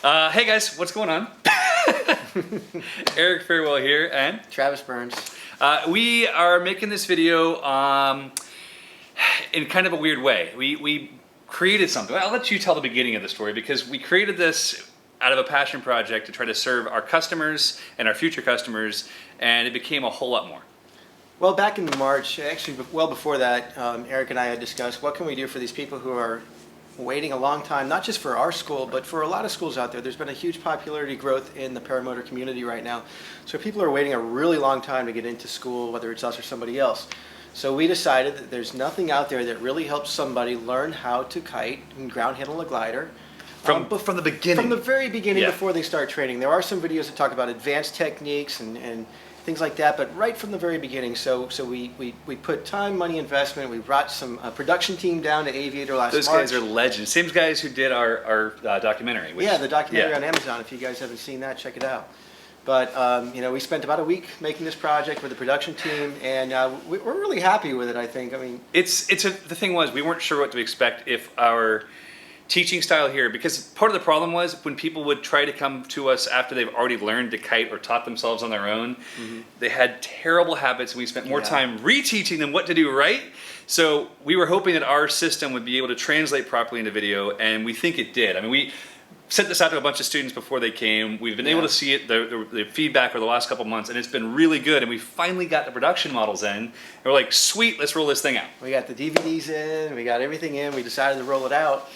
Hey guys, what's going on? Eric Farewell here, and Travis Burns. We are making this video in kind of a weird way. We created something. I'll let you tell the beginning of the story, because we created this out of a passion project to try to serve our customers and our future customers, and it became a whole lot more. Well, back in March, actually well before that, Eric and I had discussed what can we do for these people who are waiting a long time, not just for our school, but for a lot of schools out there. There's been a huge popularity growth in the paramotor community right now. So people are waiting a really long time to get into school, whether it's us or somebody else. So we decided that there's nothing out there that really helps somebody learn how to kite and ground handle a glider. From the beginning. From the very beginning, Yeah. before they start training. There are some videos that talk about advanced techniques and things like that, but right from the very beginning. So we put time, money, investment. We brought some production team down to Aviator last March. Those guys are legends. Same guys who did our documentary. Yeah, the documentary on Amazon. If you guys haven't seen that, check it out. But you know, we spent about a week making this project with the production team, and we're really happy with it. I think. I mean, the thing was, we weren't sure what to expect if our teaching style here, because part of the problem was when people would try to come to us after they've already learned to kite or taught themselves on their own, they had terrible habits, and we spent more time reteaching them what to do right. So we were hoping that our system would be able to translate properly into video, and we think it did. I mean, we sent this out to a bunch of students before they came. We've been able to see it, the feedback over the last couple months, and it's been really good. And we finally got the production models in. And we're like, sweet, let's roll this thing out. We got the DVDs in, we got everything in, we decided to roll it out.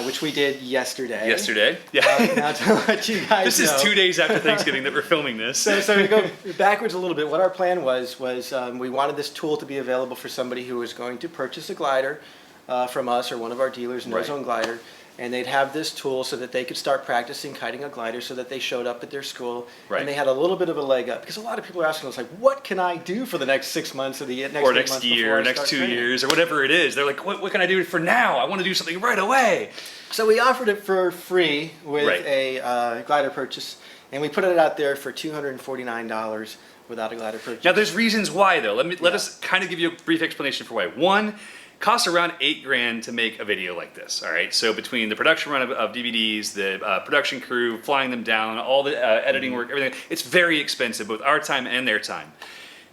Which we did yesterday. Yeah. Now to let you guys This is 2 days after Thanksgiving that we're filming this. So to go backwards a little bit, what our plan was we wanted this tool to be available for somebody who was going to purchase a glider from us or one of our dealers, no zone glider, and they'd have this tool so that they could start practicing kiting a glider, so that they showed up at their school and they had a little bit of a leg up, because a lot of people are asking us, like, what can I do for the next 6 months or the next year, or next 2 years, or whatever it is. They're like, what can I do for now? I want to do something right away. So we offered it for free with a glider purchase, and we put it out there for $249 without a glider purchase. Now there's reasons why, though. Let us kind of give you a brief explanation for why. One, costs around $8 grand to make a video like this. All right, so between the production run of DVDs, the production crew, flying them down, all the editing work, everything, it's very expensive, both our time and their time.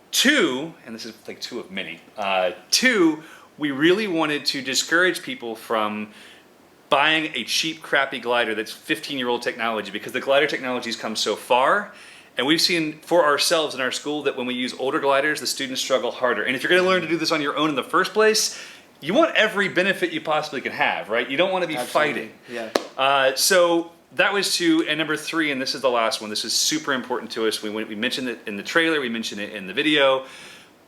Two, and this is like two of many, two, we really wanted to discourage people from buying a cheap, crappy glider that's 15-year-old technology, because the glider technology's come so far. And we've seen for ourselves in our school that when we use older gliders, the students struggle harder. And if you're going to learn to do this on your own in the first place, you want every benefit you possibly can have, right? You don't want to be fighting. Yeah. So that was two. And number three, and this is the last one, this is super important to us. We mentioned it in the trailer, we mentioned it in the video.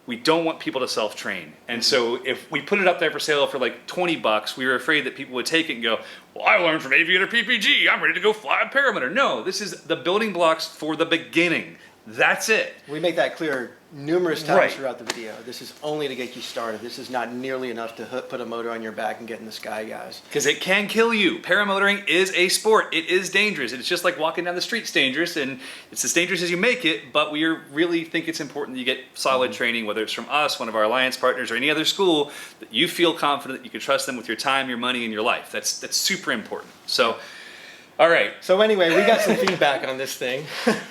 We don't want people to self-train. And so if we put it up there for sale for like 20 bucks, we were afraid that people would take it and go, well, I learned from Aviator PPG, I'm ready to go fly a parameter. No, this is the building blocks for the beginning. That's it. We make that clear numerous times throughout the video. This is only to get you started. This is not nearly enough to put a motor on your back and get in the sky, guys. Because it can kill you. Paramotoring is a sport. It is dangerous. It's just like walking down the street's dangerous, and it's as dangerous as you make it, but we really think it's important that you get solid training, whether it's from us, one of our alliance partners, or any other school, that you feel confident that you can trust them with your time, your money, and your life. That's super important. So, all right. So anyway, we got some feedback on this thing.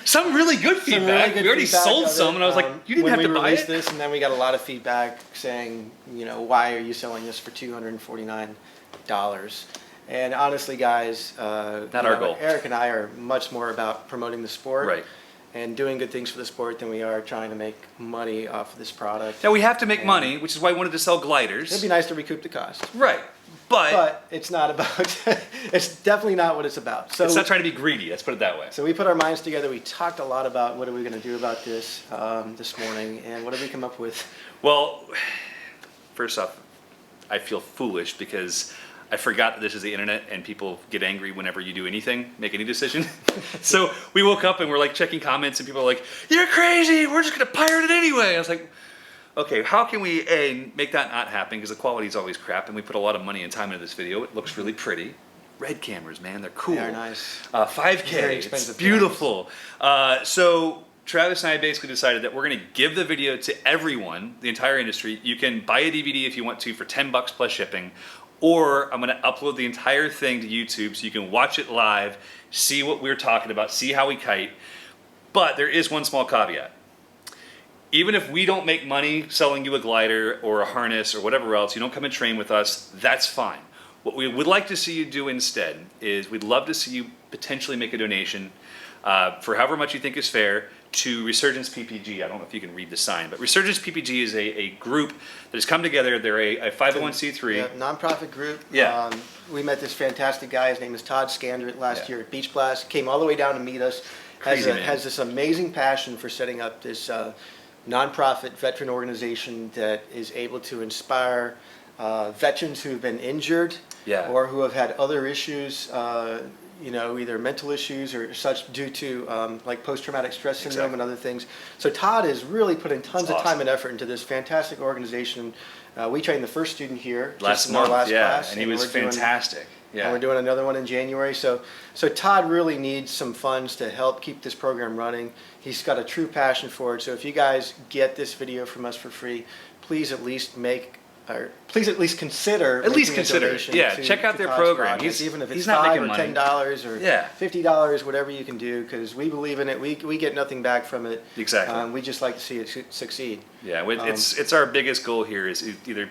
Some really good feedback. We already sold some, and I was like, you didn't have to buy it. When we released this, and then we got a lot of feedback saying, you know, why are you selling this for $249? And honestly, guys, not our goal. Eric and I are much more about promoting the sport. Right. And doing good things for the sport than we are trying to make money off of this product. Now we have to make money, which is why I wanted to sell gliders. It'd be nice to recoup the cost. Right. But it's not about, it's definitely not what it's about. So it's not trying to be greedy, let's put it that way. So we put our minds together, we talked a lot about what are we going to do about this this morning, and what did we come up with? Well, first off, I feel foolish because I forgot that this is the internet and people get angry whenever you do anything, make any decision. So we woke up and we're like checking comments, and people are like, you're crazy, we're just gonna pirate it anyway. I was like, okay, how can we, A, make that not happen, because the quality is always crap, and we put a lot of money and time into this video. It looks really pretty. Red cameras, man, they're cool. They're nice. 5K, it's beautiful. So Travis and I basically decided that we're going to give the video to everyone, the entire industry. You can buy a DVD if you want to for 10 bucks plus shipping, or I'm going to upload the entire thing to YouTube so you can watch it live, see what we're talking about, see how we kite. But there is one small caveat. Even if we don't make money selling you a glider or a harness or whatever else, you don't come and train with us, that's fine. What we would like to see you do instead is we'd love to see you potentially make a donation for however much you think is fair to Resurgence PPG. I don't know if you can read the sign, but Resurgence PPG is a group that has come together. They're a 501c3. Yeah, nonprofit group. Yeah. We met this fantastic guy. His name is Todd Scandrett last Yeah. year at Beach Blast. Came all the way down to meet us. Crazy, man. Has this amazing passion for setting up this nonprofit veteran organization that is able to inspire veterans who've been injured Yeah. or who have had other issues, either mental issues or such due to like post-traumatic stress syndrome Exactly. and other things. So Todd is really putting tons That's of time awesome. and effort into this fantastic organization. We trained the first student here Last just in our month, last yeah, class, and he was we're doing- fantastic. Yeah. and we're doing another one in January. So Todd really needs some funds to help keep this program running. He's got a true passion for it. So if you guys get this video from us for free, please at least consider. At least making a consider it. donation Yeah, to- check out to their Todd's program. project, He's- even if it's he's not $5 making or money. $10 or Yeah. $50, whatever you can do, because we believe in it. We get nothing back from it. Exactly. We just like to see it succeed. Yeah, it's our biggest goal here is either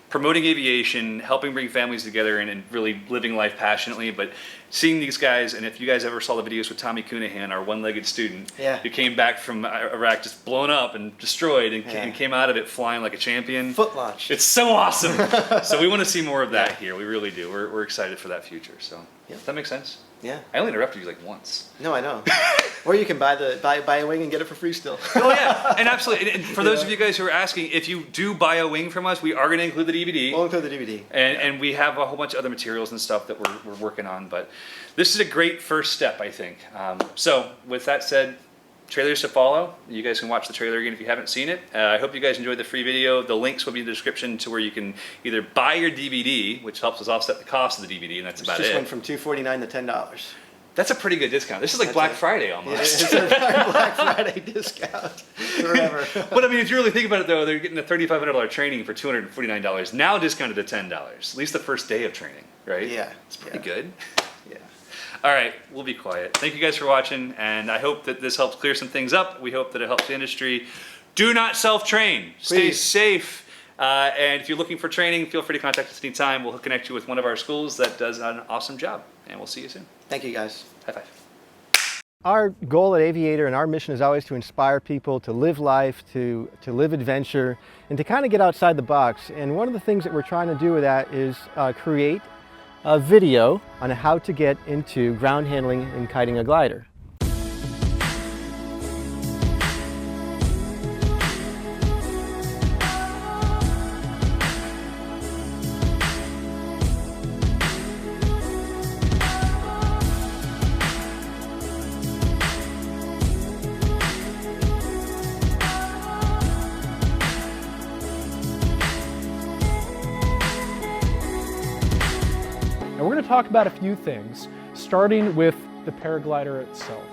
promoting aviation, helping bring families together, and really living life passionately. But seeing these guys, and if you guys ever saw the videos with Tommy Cunahan, our one-legged student, Yeah. who came back from Iraq just blown up and destroyed, and, Yeah. and came out of it flying like a champion. Foot launch. It's so awesome. So we want to see more of that Yeah. here. We really do. We're excited for that future. So Yeah. does that make sense? Yeah. I only interrupted you like once. No, I know. Or you can buy a wing and get it for free still. Oh yeah, and absolutely. And for those of you guys who are asking, if you do buy a wing from us, we are going to include the DVD. We'll include the DVD. And we have a whole bunch of other materials and stuff that we're working on. But this is a great first step, I think. So with that said, trailers to follow. You guys can watch the trailer again if you haven't seen it. I hope you guys enjoyed the free video. The links will be in the description to where you can either buy your DVD, which helps us offset the cost of the DVD, and that's about Just it. went from $249 to $10. That's a pretty good discount. This is like That's Black it. Friday almost. It's a Black Friday discount forever. But I mean, if you really think about it though, they're getting a $3,500 training for $249, now discounted to $10, at least the first day of training, right? Yeah. It's pretty Yeah. good. Yeah. All right, we'll be quiet. Thank you guys for watching, and I hope that this helps clear some things up. We hope that it helps the industry. Do not self-train. Stay Please. safe. And if you're looking for training, feel free to contact us anytime. We'll connect you with one of our schools that does an awesome job, and we'll see you soon. Thank you, guys. High five. Our goal at Aviator and our mission is always to inspire people to live life, to live adventure, and to kind of get outside the box. And one of the things that we're trying to do with that is create a video on how to get into ground handling and kiting a glider. And we're going to talk about a few things, starting with the paraglider itself.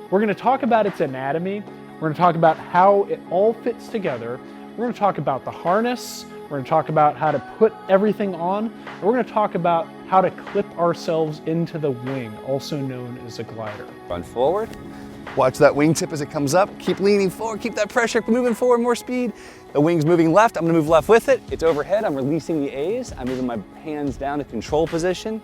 We're going to talk about its anatomy. We're going to talk about how it all fits together. We're going to talk about the harness. We're going to talk about how to put everything on. And we're going to talk about how to clip ourselves into the wing, also known as a glider. Run forward. Watch that wingtip as it comes up. Keep leaning forward, keep that pressure, moving forward, more speed. The wing's moving left, I'm gonna move left with it. It's overhead, I'm releasing the A's. I'm moving my hands down to control position.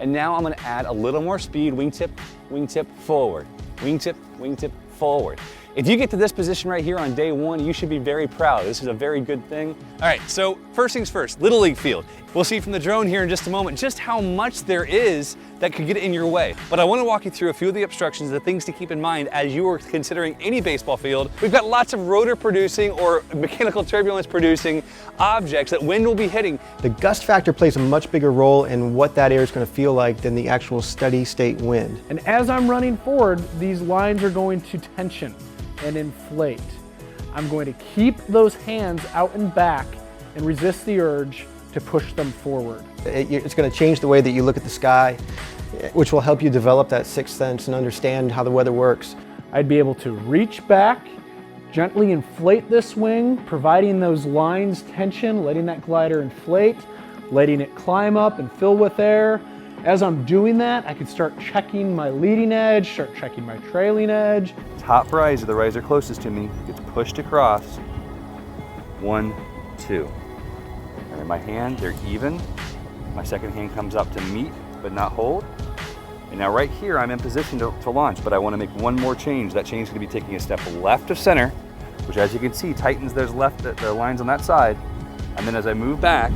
And now I'm gonna add a little more speed, wingtip, wingtip, forward. Wingtip, wingtip, forward. If you get to this position right here on day one, you should be very proud. This is a very good thing. All right, so first things first, Little League field. We'll see from the drone here in just a moment just how much there is that could get in your way. But I want to walk you through a few of the obstructions, the things to keep in mind as you are considering any baseball field. We've got lots of rotor producing or mechanical turbulence producing objects that wind will be hitting. The gust factor plays a much bigger role in what that air is going to feel like than the actual steady state wind. And as I'm running forward, these lines are going to tension and inflate. I'm going to keep those hands out and back and resist the urge to push them forward. It's going to change the way that you look at the sky, which will help you develop that sixth sense and understand how the weather works. I'd be able to reach back, gently inflate this wing, providing those lines tension, letting that glider inflate, letting it climb up and fill with air. As I'm doing that, I can start checking my leading edge, start checking my trailing edge. Top riser, the riser closest to me, gets pushed across. 1, 2. And in my hand, they're even. My second hand comes up to meet, but not hold. And now right here, I'm in position to launch, but I want to make one more change. That change is going to be taking a step left of center, which as you can see, tightens those the lines on that side. And then as I move back,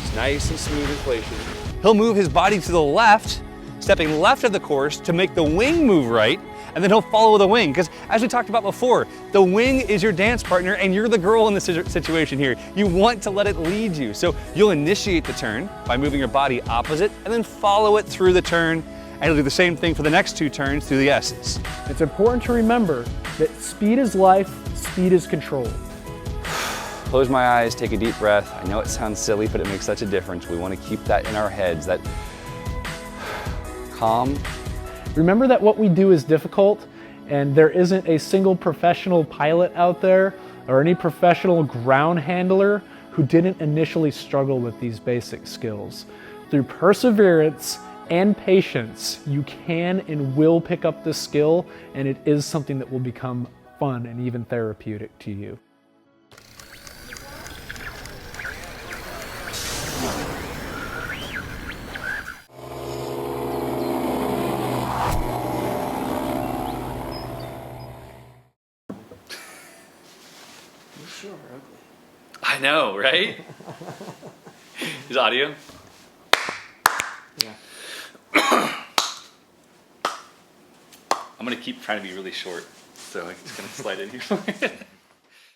it's nice and smooth inflation. He'll move his body to the left, stepping left of the course to make the wing move right, and then he'll follow the wing. Because as we talked about before, the wing is your dance partner and you're the girl in this situation here. You want to let it lead you. So you'll initiate the turn by moving your body opposite and then follow it through the turn. And you'll do the same thing for the next 2 turns through the S's. It's important to remember that speed is life, speed is control. Close my eyes, take a deep breath. I know it sounds silly, but it makes such a difference. We want to keep that in our heads, that calm. Remember that what we do is difficult, and there isn't a single professional pilot out there or any professional ground handler who didn't initially struggle with these basic skills. Through perseverance and patience, you can and will pick up this skill, and it is something that will become fun and even therapeutic to you. Sure, ugly. I know, right? Is audio? Yeah. I'm gonna keep trying to be really short, so it's gonna slide in here.